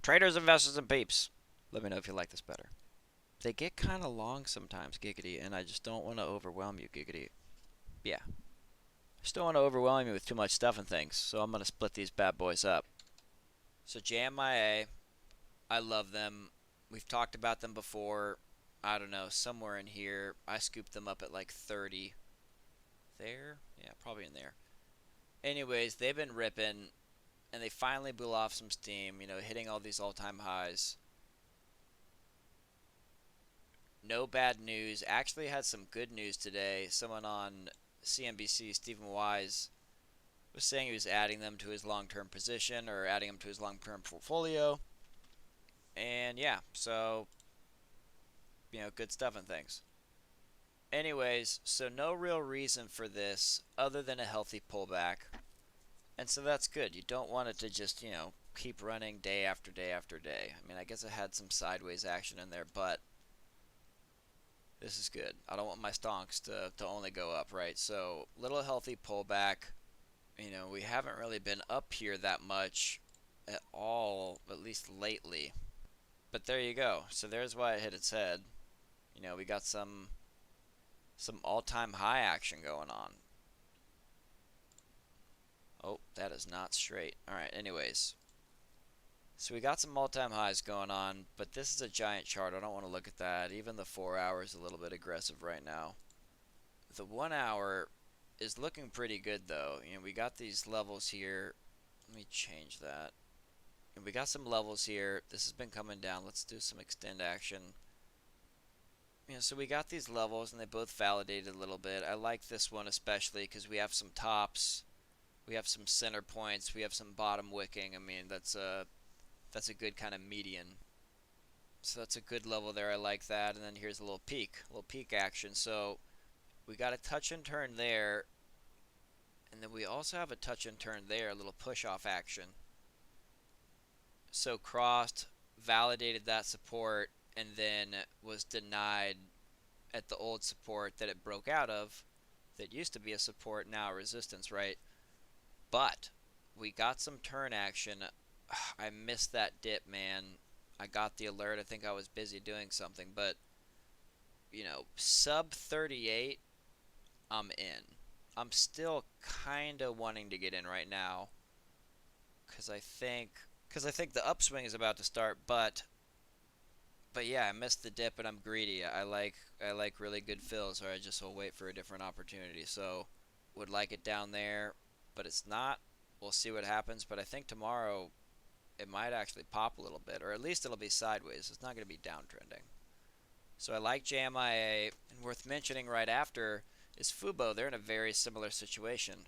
Traders, investors, and peeps. Let me know if you like this better. They get kind of long sometimes, Giggity, and I just don't want to overwhelm you, Giggity. Yeah. I just don't want to overwhelm you with too much stuff and things, so I'm going to split these bad boys up. So Jmia, I love them. We've talked about them before. I don't know, somewhere in here. I scooped them up at like 30. There? Yeah, probably in there. Anyways, they've been ripping, and they finally blew off some steam, hitting all these all-time highs. No bad news. Actually had some good news today. Someone on CNBC, Stephen Wise, was saying he was adding them to his long-term position or adding them to his long-term portfolio. And yeah, so, good stuff and things. Anyways, so no real reason for this other than a healthy pullback. And so that's good. You don't want it to just, keep running day after day after day. I mean, I guess it had some sideways action in there, but this is good. I don't want my stonks to only go up, right? So, little healthy pullback. We haven't really been up here that much at all, at least lately. But there you go. So there's why it hit its head. We got some all-time high action going on. Oh, that is not straight. Alright, anyways. So we got some all-time highs going on, but this is a giant chart. I don't want to look at that. Even the 4 hour is a little bit aggressive right now. The 1 hour is looking pretty good, though. We got these levels here. Let me change that. And we got some levels here. This has been coming down. Let's do some extend action. So we got these levels, and they both validated a little bit. I like this one especially because we have some tops. We have some center points. We have some bottom wicking. I mean, that's a good kind of median. So that's a good level there. I like that. And then here's a little peak action. So we got a touch and turn there. And then we also have a touch and turn there, a little push off action. So crossed, validated that support, and then was denied at the old support that it broke out of. That used to be a support, now a resistance, right? But we got some turn action. I missed that dip, man. I got the alert. I think I was busy doing something. But, sub 38, I'm in. I'm still kind of wanting to get in right now. Because I think the upswing is about to start. But yeah, I missed the dip and I'm greedy. I like really good fills, or I just will wait for a different opportunity. So, would like it down there. But it's not. We'll see what happens. But I think tomorrow it might actually pop a little bit, or at least it'll be sideways. It's not going to be downtrending. So I like JMIA, and worth mentioning right after is Fubo. They're in a very similar situation.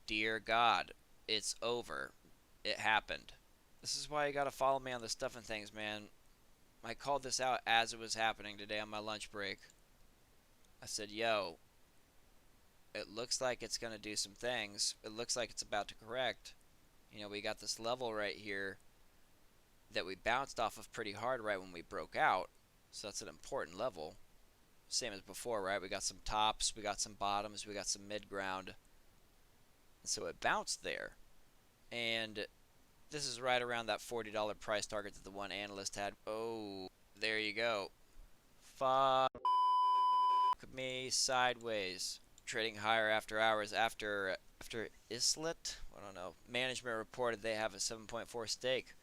Dear God, it's over. It happened. This is why you got to follow me on the stuff and things, man. I called this out as it was happening today on my lunch break. I said, yo, it looks like it's going to do some things. It looks like it's about to correct. We got this level right here that we bounced off of pretty hard right when we broke out. So that's an important level. Same as before, right? We got some tops, we got some bottoms, we got some mid-ground. And so it bounced there. And this is right around that $40 price target that the one analyst had. Oh, there you go. Fuck me sideways. Trading higher after hours after Islet, I don't know, management reported they have a 7.4 stake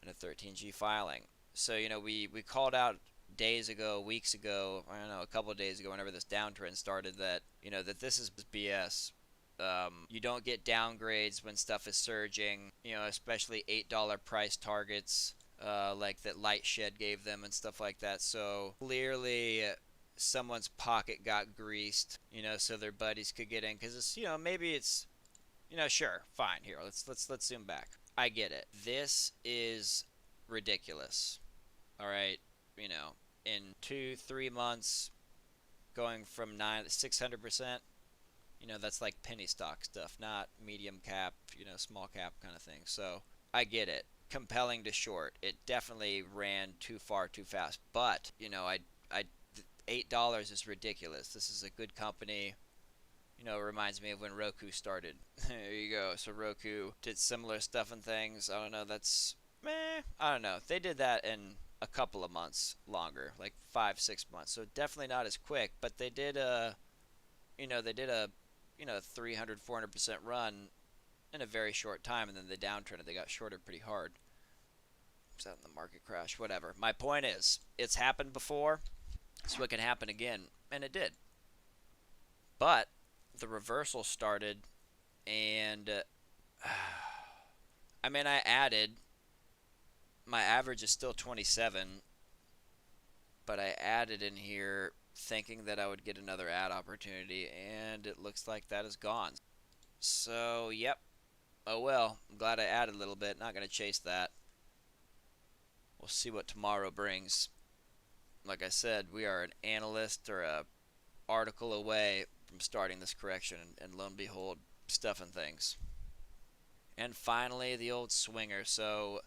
and a 13G filing. So, we called out days ago, weeks ago, I don't know, a couple of days ago, whenever this downtrend started, that, that this is BS. You don't get downgrades when stuff is surging, especially $8 price targets, like that Lightshed gave them and stuff like that. So, clearly someone's pocket got greased, so their buddies could get in, because it's, maybe it's, sure, fine, here, let's zoom back. I get it. This is ridiculous. All right, in 2-3 months, going from 600%, that's like penny stock stuff, not medium cap, small cap kind of thing. So I get it. Compelling to short. It definitely ran too far, too fast. But $8 is ridiculous. This is a good company. It reminds me of when Roku started. There you go. So Roku did similar stuff and things. I don't know. That's I don't know. They did that in a couple of months longer, like 5, 6 months. So definitely not as quick, but they did they did a 300, 400% run in a very short time, and then the downturn they got shorted pretty hard. Was that in the market crash? Whatever. My point is, it's happened before, so it can happen again, and it did. But the reversal started, and I mean, I added. My average is still 27, but I added in here thinking that I would get another ad opportunity, and it looks like that is gone. So, yep. Oh well. I'm glad I added a little bit. Not going to chase that. We'll see what tomorrow brings. Like I said, we are an analyst or a article away from starting this correction, and lo and behold, stuff and things. And finally, the old swinger. So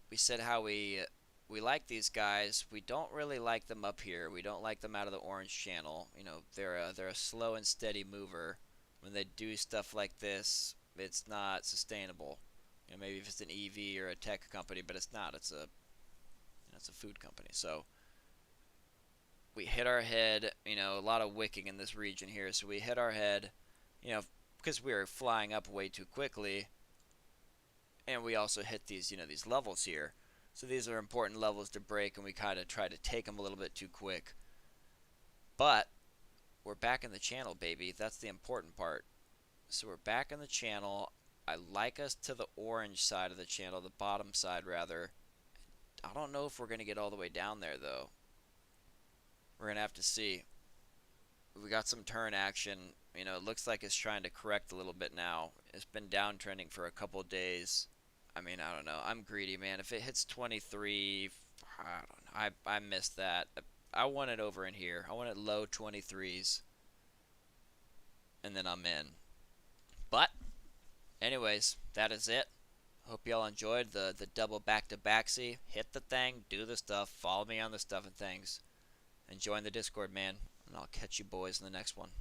we said how we like these guys. We don't really like them up here. We don't like them out of the orange channel. They're a slow and steady mover. When they do stuff like this, it's not sustainable. Maybe if it's an EV or a tech company, but it's not. It's a food company. So we hit our head. A lot of wicking in this region here. So we hit our head. Because we were flying up way too quickly, and we also hit these levels here. So these are important levels to break, and we kind of try to take them a little bit too quick. But we're back in the channel, baby. That's the important part. So we're back in the channel. I like us to the orange side of the channel, the bottom side rather. I don't know if we're going to get all the way down there, though. We're going to have to see. We got some turn action. It looks like it's trying to correct a little bit now. It's been downtrending for a couple days. I don't know. I'm greedy, man. If it hits 23, I don't know. I missed that. I want it over in here. I want it low 23s. And then I'm in. But, anyways, that is it. Hope y'all enjoyed the double back-to-backsy. Hit the thing, do the stuff, follow me on the stuff and things. And join the Discord, man. And I'll catch you boys in the next one.